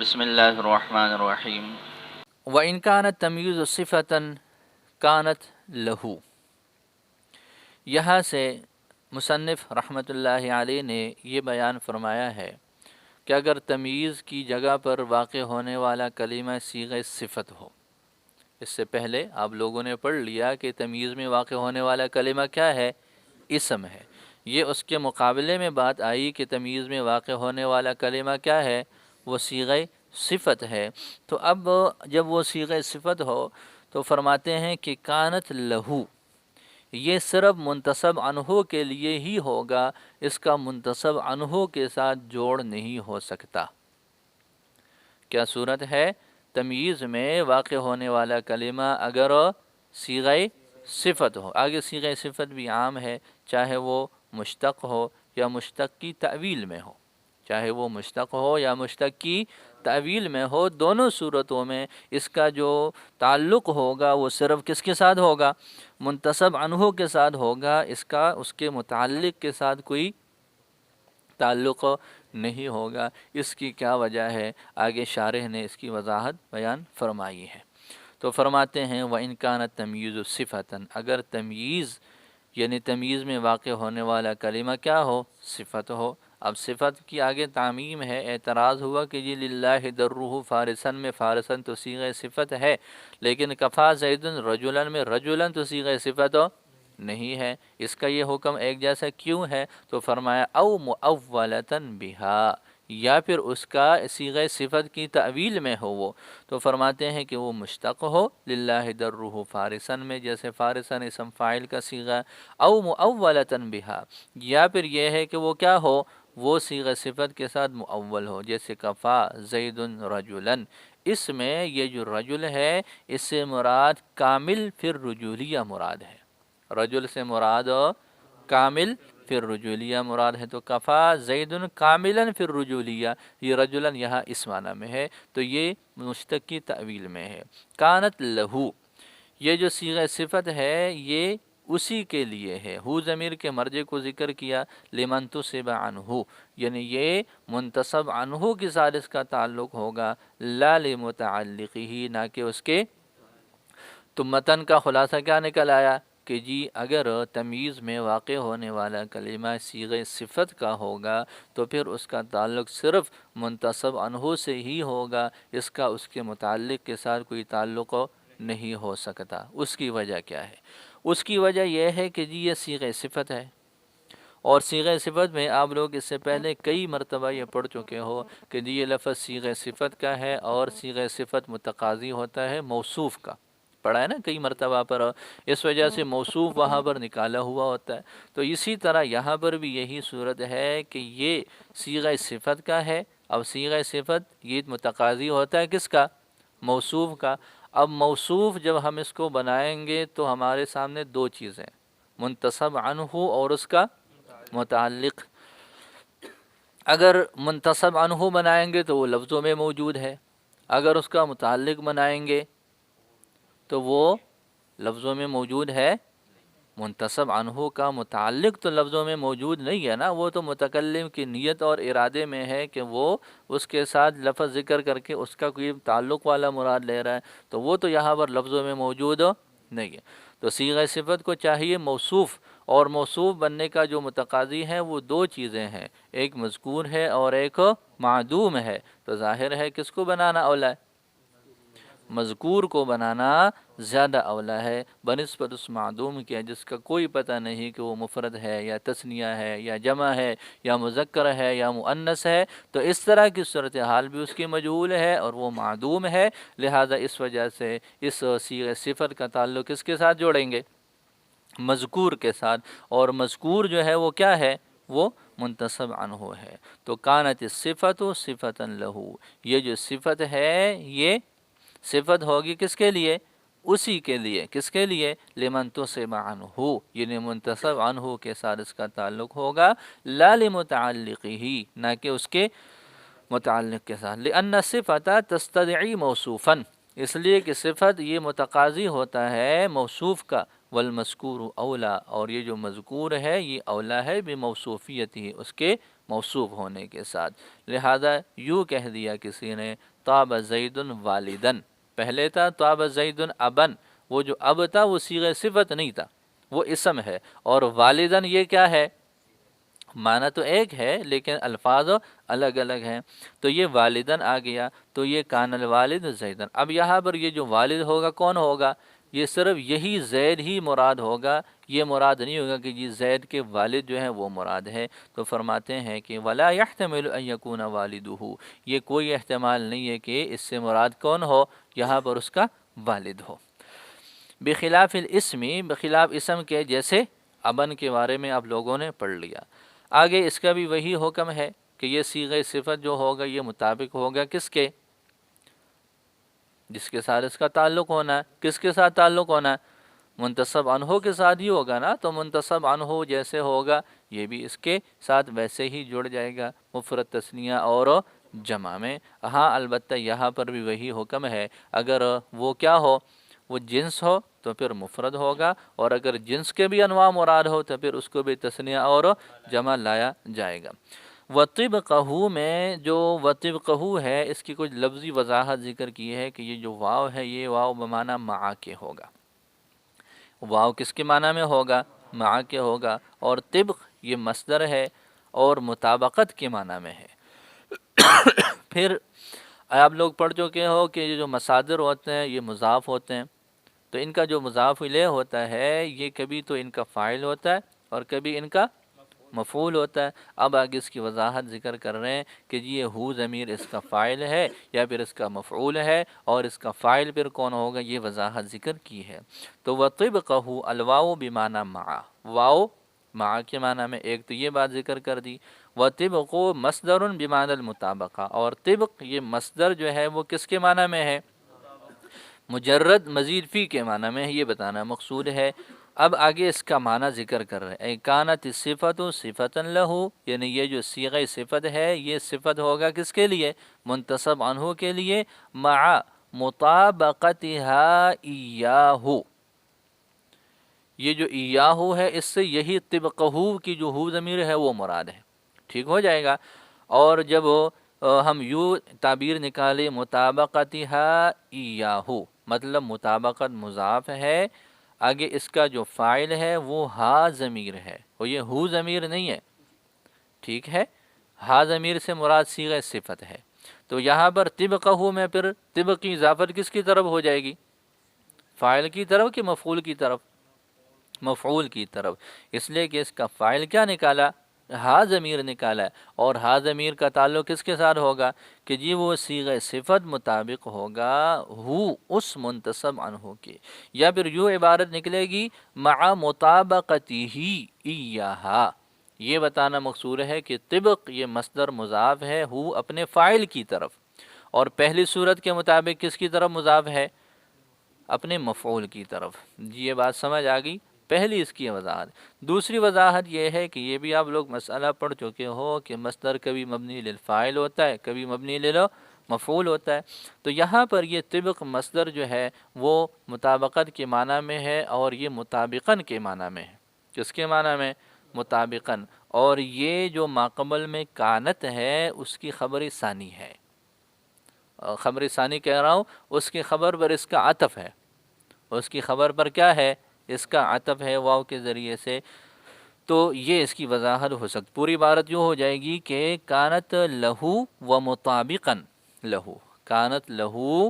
بسم اللہ الرحمن الرحیم۔ وَإِنْ كَانَتْ تَمْيِيزُ صِفَةً كَانَتْ لَهُ، یہاں سے مصنف رحمۃ اللہ علیہ نے یہ بیان فرمایا ہے کہ اگر تمییز کی جگہ پر واقع ہونے والا کلمہ صیغہ صفت ہو، اس سے پہلے آپ لوگوں نے پڑھ لیا کہ تمییز میں واقع ہونے والا کلمہ کیا ہے؟ اسم ہے۔ یہ اس کے مقابلے میں بات آئی کہ تمییز میں واقع ہونے والا کلمہ کیا ہے؟ وہ صیغہ صفت ہے۔ تو اب جب وہ صیغہ صفت ہو تو فرماتے ہیں کہ کانت لہو، یہ صرف منتسب عنہ کے لیے ہی ہوگا، اس کا منتسب عنہ کے ساتھ جوڑ نہیں ہو سکتا۔ کیا صورت ہے؟ تمییز میں واقع ہونے والا کلمہ اگر صیغہ صفت ہو، آگے صیغہ صفت بھی عام ہے، چاہے وہ مشتق ہو یا مشتق کی تعویل میں ہو، چاہے وہ مشتق ہو یا مشتق کی تعویل میں ہو، دونوں صورتوں میں اس کا جو تعلق ہوگا وہ صرف کس کے ساتھ ہوگا؟ منتسب عنہ کے ساتھ ہوگا، اس کا اس کے متعلق کے ساتھ کوئی تعلق نہیں ہوگا۔ اس کی کیا وجہ ہے؟ آگے شارح نے اس کی وضاحت بیان فرمائی ہے۔ تو فرماتے ہیں وَإِنْ كَانَتْ تَمْيِيزُ صِفَةً، اگر تمییز یعنی تمییز میں واقع ہونے والا کلمہ کیا ہو؟ صفت ہو۔ اب صفت کی آگے تعمیم ہے، اعتراض ہوا کہ جی للہ درہ فارسن میں فارسن تو صیغہ صفت ہے، لیکن کفا زید رجلن میں رجلن تو صیغہ صفت نہیں ہے، اس کا یہ حکم ایک جیسا کیوں ہے؟ تو فرمایا او مؤولتن بہا، یا پھر اس کا صیغہ صفت کی تعویل میں ہو وہ، تو فرماتے ہیں کہ وہ مشتق ہو للہ درہ فارسن میں، جیسے فارسن اسم فاعل کا صیغہ، او مؤولتن بہا، یا پھر یہ ہے کہ وہ کیا ہو؟ وہ صیغہ صفت کے ساتھ مؤول ہو، جیسے کفا زید رجلن، اس میں یہ جو رجل ہے اس سے مراد کامل پھر رجولیہ مراد ہے، رجل سے مراد کامل پھر رجولیہ مراد ہے، تو کفا زید کاملا پھر رجولیہ، یہ رجلن یہاں اس معنی میں ہے، تو یہ مشتق کی تعویل میں ہے۔ کانت لہو، یہ جو صیغہ صفت ہے یہ اسی کے لیے ہے، ہو ضمیر کے مرجع کو ذکر کیا، لمن تُصِبَ عنہ، یعنی یہ منتسب عنہ کے ساتھ اس کا تعلق ہوگا، لا لمتعلقہ، نہ کہ اس کے۔ تو متن کا خلاصہ کیا نکل آیا کہ جی اگر تمییز میں واقع ہونے والا کلمہ صیغہ صفت کا ہوگا تو پھر اس کا تعلق صرف منتسب عنہ سے ہی ہوگا، اس کا اس کے متعلق کے ساتھ کوئی تعلق نہیں ہو سکتا۔ اس کی وجہ کیا ہے؟ اس کی وجہ یہ ہے کہ جی یہ صیغہ صفت ہے، اور صیغہ صفت میں آپ لوگ اس سے پہلے کئی مرتبہ یہ پڑھ چکے ہو کہ جی یہ لفظ صیغہ صفت کا ہے، اور صیغہ صفت متقاضی ہوتا ہے موصوف کا، پڑھا ہے نا کئی مرتبہ پر، اس وجہ سے موصوف وہاں پر نکالا ہوا ہوتا ہے۔ تو اسی طرح یہاں پر بھی یہی صورت ہے کہ یہ صیغہ صفت کا ہے، اب صیغہ صفت یہ متقاضی ہوتا ہے کس کا؟ موصوف کا۔ اب موصوف جب ہم اس کو بنائیں گے تو ہمارے سامنے دو چیزیں، منتسب عنہ اور اس کا متعلق۔ اگر منتسب عنہ بنائیں گے تو وہ لفظوں میں موجود ہے، اگر اس کا متعلق بنائیں گے تو وہ لفظوں میں موجود ہے۔ منتسب عنہ کا متعلق تو لفظوں میں موجود نہیں ہے نا، وہ تو متکلم کی نیت اور ارادے میں ہے کہ وہ اس کے ساتھ لفظ ذکر کر کے اس کا کوئی تعلق والا مراد لے رہا ہے، تو وہ تو یہاں پر لفظوں میں موجود نہیں ہے۔ تو صیغہ صفت کو چاہیے موصوف، اور موصوف بننے کا جو متقاضی ہے وہ دو چیزیں ہیں، ایک مذکور ہے اور ایک معدوم ہے، تو ظاہر ہے کس کو بنانا اولا ہے؟ مذکور کو بنانا زیادہ اولا ہے بنسبت اس معدوم کے جس کا کوئی پتہ نہیں کہ وہ مفرد ہے یا تثنیہ ہے یا جمع ہے یا مذکر ہے یا مؤنث ہے، تو اس طرح کی صورتحال بھی اس کی مجہول ہے اور وہ معدوم ہے، لہذا اس وجہ سے اس صیغہ صفت کا تعلق کس کے ساتھ جوڑیں گے؟ مذکور کے ساتھ، اور مذکور جو ہے وہ کیا ہے؟ وہ منتسب عنہ ہے۔ تو کانت الصفت صفتا لہو، یہ جو صفت ہے یہ صفت ہوگی کس کے لیے؟ اسی کے لیے، کس کے لیے؟ لمن تُصِبَ عنہ، یعنی منتسب عنہ کے ساتھ اس کا تعلق ہوگا، لا لمتعلقہ، نہ کہ اس کے متعلق کے ساتھ، لأن الصفت تستدعی موصوفا، اس لیے کہ صفت یہ متقاضی ہوتا ہے موصوف کا، والمذکور اولا، اور یہ جو مذکور ہے یہ اولا ہے بموصوفیت ہی، اس کے موصوف ہونے کے ساتھ، لہذا یوں کہہ دیا کسی نے طاب زید والدن، پہلے تھا طاب زید ابن، وہ جو اب تھا وہ صیغہ صفت نہیں تھا، وہ اسم ہے، اور والدن یہ کیا ہے، معنی تو ایک ہے لیکن الفاظ الگ الگ ہیں، تو یہ والدن آ گیا، تو یہ کان الوالد زیدن۔ اب یہاں پر یہ جو والد ہوگا کون ہوگا، یہ صرف یہی زید ہی مراد ہوگا، یہ مراد نہیں ہوگا کہ جی زید کے والد جو ہیں وہ مراد ہے۔ تو فرماتے ہیں کہ ولا يحتمل ان يكون والده، یہ کوئی احتمال نہیں ہے کہ اس سے مراد کون ہو، یہاں پر اس کا والد ہو۔ بخلاف الاسم، بخلاف اسم کے، جیسے ابن کے بارے میں آپ لوگوں نے پڑھ لیا، آگے اس کا بھی وہی حکم ہے کہ یہ صیغہ صفت جو ہوگا یہ مطابق ہوگا کس کے، جس کے ساتھ اس کا تعلق ہونا ہے۔ کس کے ساتھ تعلق ہونا ہے، منتصب عنہ کے ساتھ ہی ہوگا نا، تو منتصب عنہ جیسے ہوگا یہ بھی اس کے ساتھ ویسے ہی جڑ جائے گا، مفرد تثنیہ اور جمع میں۔ ہاں البتہ یہاں پر بھی وہی حکم ہے، اگر وہ کیا ہو، وہ جنس ہو تو پھر مفرد ہوگا، اور اگر جنس کے بھی انواع مراد ہو تو پھر اس کو بھی تثنیہ اور جمع لایا جائے گا۔ وطبقہ میں جو وطبقہ ہے، اس کی کچھ لفظی وضاحت ذکر کی ہے کہ یہ جو واو ہے یہ واو بمعنی مع کے ہوگا، واو کس کے معنی میں ہوگا، مع کے ہوگا، اور طبق یہ مصدر ہے اور مطابقت کے معنی میں ہے۔ پھر آپ لوگ پڑھ چکے ہو کہ یہ جو مصادر ہوتے ہیں یہ مضاف ہوتے ہیں، تو ان کا جو مضاف الیہ ہوتا ہے یہ کبھی تو ان کا فاعل ہوتا ہے اور کبھی ان کا مفعول ہوتا ہے۔ اب آگے اس کی وضاحت ذکر کر رہے ہیں کہ یہ ہو ضمیر اس کا فاعل ہے یا پھر اس کا مفعول ہے، اور اس کا فاعل پھر کون ہوگا یہ وضاحت ذکر کی ہے۔ تو وطبقہ الواو بمعنی مع، واو مع کے معنی میں، ایک تو یہ بات ذکر کر دی۔ وطبق مصدر بمعنی المطابقہ، اور طبق یہ مصدر جو ہے وہ کس کے معنی میں ہے، مجرد مزید فی کے معنی میں ہے، یہ بتانا مقصود ہے۔ اب آگے اس کا معنی ذکر کر رہے ہیں، کانت الصفۃ صفۃ لہ، یعنی یہ جو صیغہ صفت ہے یہ صفت ہوگا کس کے لیے، منتصب عنہ کے لیے، مع مطابقتها ایاہ، یہ جو ایاہ ہے اس سے یہی طبقہ کی جو ہو ضمیر ہے وہ مراد ہے، ٹھیک ہو جائے گا۔ اور جب ہم یوں تعبیر نکالے مطابقتها ایاہ، مطلب مطابقت مضاف ہے، آگے اس کا جو فاعل ہے وہ ہا ضمیر ہے، اور یہ ہو ضمیر نہیں ہے، ٹھیک ہے، ہا ضمیر سے مراد صیغہ صفت ہے۔ تو یہاں پر طبقہ میں پھر طبق کی اضافت کس کی طرف ہو جائے گی، فاعل کی طرف کہ مفعول کی طرف، مفعول کی طرف، اس لیے کہ اس کا فاعل کیا نکالا، ہا ضمیر نکالا ہے، اور ہا ضمیر کا تعلق کس کے ساتھ ہوگا کہ جی وہ صیغہ صفت مطابق ہوگا ہو اس منتصب عنہ کے، یا پھر یوں عبارت نکلے گی مع مطابقتہ ایہا، یہ بتانا مقصود ہے کہ طبق یہ مصدر مضاف ہے ہو اپنے فاعل کی طرف، اور پہلی صورت کے مطابق کس کی طرف مضاف ہے، اپنے مفعول کی طرف۔ جی یہ بات سمجھ آ گئی، پہلی اس کی وضاحت۔ دوسری وضاحت یہ ہے کہ یہ بھی آپ لوگ مسئلہ پڑھ چکے ہو کہ مصدر کبھی مبنی للفاعل ہوتا ہے، کبھی مبنی للمفعول ہوتا ہے، تو یہاں پر یہ طبق مصدر جو ہے وہ مطابقت کے معنی میں ہے، اور یہ مطابقاً کے معنی میں ہے، کس کے معنی میں، مطابقاً، اور یہ جو ماقبل میں کانت ہے اس کی خبر ثانی ہے، خبر ثانی کہہ رہا ہوں، اس کی خبر پر اس کا عطف ہے، اس کی خبر پر کیا ہے، اس کا عطف ہے واو کے ذریعے سے، تو یہ اس کی وضاحت ہو سکتی، پوری عبارت یوں ہو جائے گی کہ کانت لہو و مطابقاً لہو، کانت لہو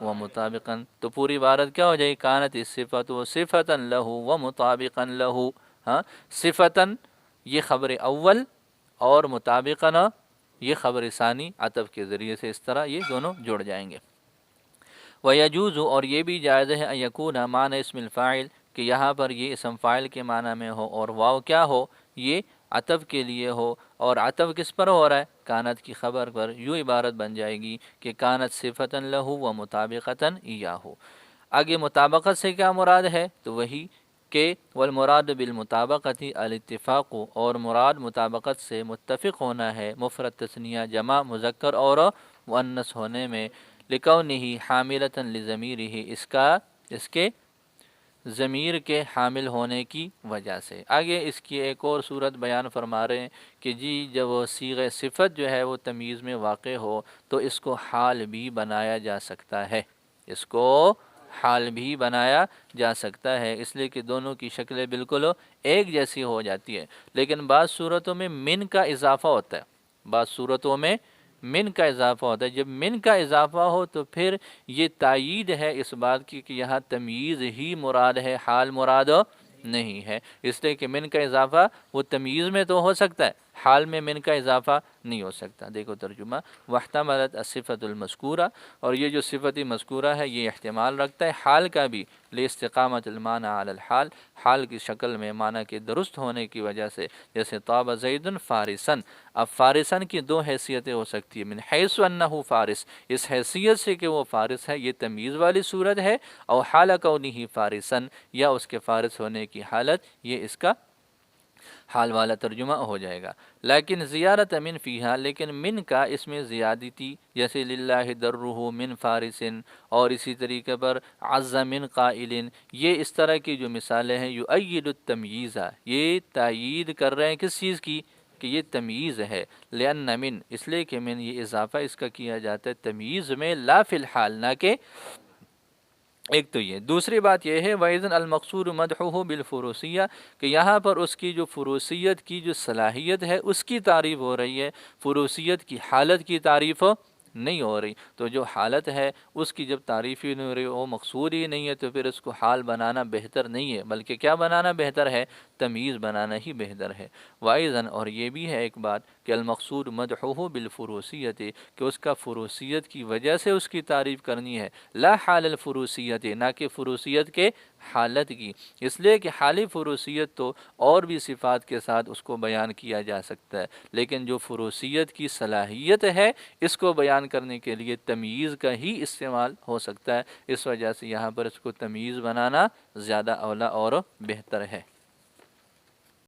و مطابقاً، تو پوری عبارت کیا ہو جائے گی، کانت الصفۃ و صفۃ لہو و مطابقاً لہو، ہاں، صفۃً یہ خبر اول اور مطابقاً یہ خبر ثانی، عطف کے ذریعے سے اس طرح یہ دونوں جڑ جائیں گے۔ وَيَجُوزُ اور یہ بھی جائز ہے ان یکون معنی اسم الفاعل کہ یہاں پر یہ اسم فاعل کے معنی میں ہو اور واو کیا ہو، یہ عطف کے لیے ہو، اور عطف کس پر ہو رہا ہے، کانت کی خبر پر، یوں عبارت بن جائے گی کہ کانت صفۃ لہو و مطابقۃ ایاہ۔ آگے مطابقت سے کیا مراد ہے، تو وہی کہ والمراد بالمطابقت الاتفاق، اور مراد مطابقت سے متفق ہونا ہے، مفرد تثنیہ جمع مذکر اور مؤنث ہونے میں، لکونہ حاملۃ لضمیرہ، اس کے ضمیر کے حامل ہونے کی وجہ سے۔ آگے اس کی ایک اور صورت بیان فرما رہے ہیں کہ جی جب وہ صیغہ صفت جو ہے وہ تمییز میں واقع ہو تو اس کو حال بھی بنایا جا سکتا ہے، اس کو حال بھی بنایا جا سکتا ہے، اس لیے کہ دونوں کی شکلیں بالکل ایک جیسی ہو جاتی ہے۔ لیکن بعض صورتوں میں من کا اضافہ ہوتا ہے، بعض صورتوں میں من کا اضافہ ہوتا ہے۔ جب من کا اضافہ ہو تو پھر یہ تائید ہے اس بات کی کہ یہاں تمییز ہی مراد ہے، حال مراد نہیں ہے، اس لیے کہ من کا اضافہ وہ تمییز میں تو ہو سکتا ہے، حال میں من کا اضافہ نہیں ہو سکتا۔ دیکھو ترجمہ، واحتملت الصفۃ المذکورہ، اور یہ جو صفت مذکورہ ہے یہ احتمال رکھتا ہے حال کا بھی، لاستقامت المعنی علی الحال، حال کی شکل میں معنی کے درست ہونے کی وجہ سے، جیسے طاب زید فارسن، اب فارسن کی دو حیثیتیں ہو سکتی ہیں، من حیث انہ فارس، اس حیثیت سے کہ وہ فارس ہے، یہ تمییز والی صورت ہے، اور حال کونہ فارسن، یا اس کے فارس ہونے کی حالت، یہ اس کا حال والا ترجمہ ہو جائے گا۔ لیکن زیارت من فیہا، لیکن من کا اس میں زیادتی، جیسے للہ درہ من فارسن، اور اسی طریقے پر عز من قائل، یہ اس طرح کی جو مثالیں ہیں، یؤید التمییز، یہ تائید کر رہے ہیں کس چیز کی، کہ یہ تمییز ہے، لأن من، اس لیے کہ من یہ اضافہ اس کا کیا جاتا ہے تمییز میں، لا فی الحال، نہ کہ ایک تو یہ۔ دوسری بات یہ ہے وَإِذْنَ الْمَقْصُورُ مَدْحُهُ بِالْفُرُوسِيَّةِ، کہ یہاں پر اس کی جو فروسیت کی جو صلاحیت ہے اس کی تعریف ہو رہی ہے، فروسیت کی حالت کی تعریف نہیں ہو رہی۔ تو جو حالت ہے اس کی جب تعریف ہی نہیں ہو رہی، وہ مقصور ہی نہیں ہے، تو پھر اس کو حال بنانا بہتر نہیں ہے، بلکہ کیا بنانا بہتر ہے، تمییز بنانا ہی بہتر ہے۔ وَأَيْضًا، اور یہ بھی ہے ایک بات کہ المقصود مدحہ بالفروسیت، کہ اس کا فروسیت کی وجہ سے اس کی تعریف کرنی ہے، لا حال الفروسیت، نہ کہ فروسیت کے حالت کی، اس لیے کہ حالی فروسیت تو اور بھی صفات کے ساتھ اس کو بیان کیا جا سکتا ہے، لیکن جو فروسیت کی صلاحیت ہے اس کو بیان کرنے کے لیے تمییز کا ہی استعمال ہو سکتا ہے، اس وجہ سے یہاں پر اس کو تمییز بنانا زیادہ اولا اور بہتر ہے۔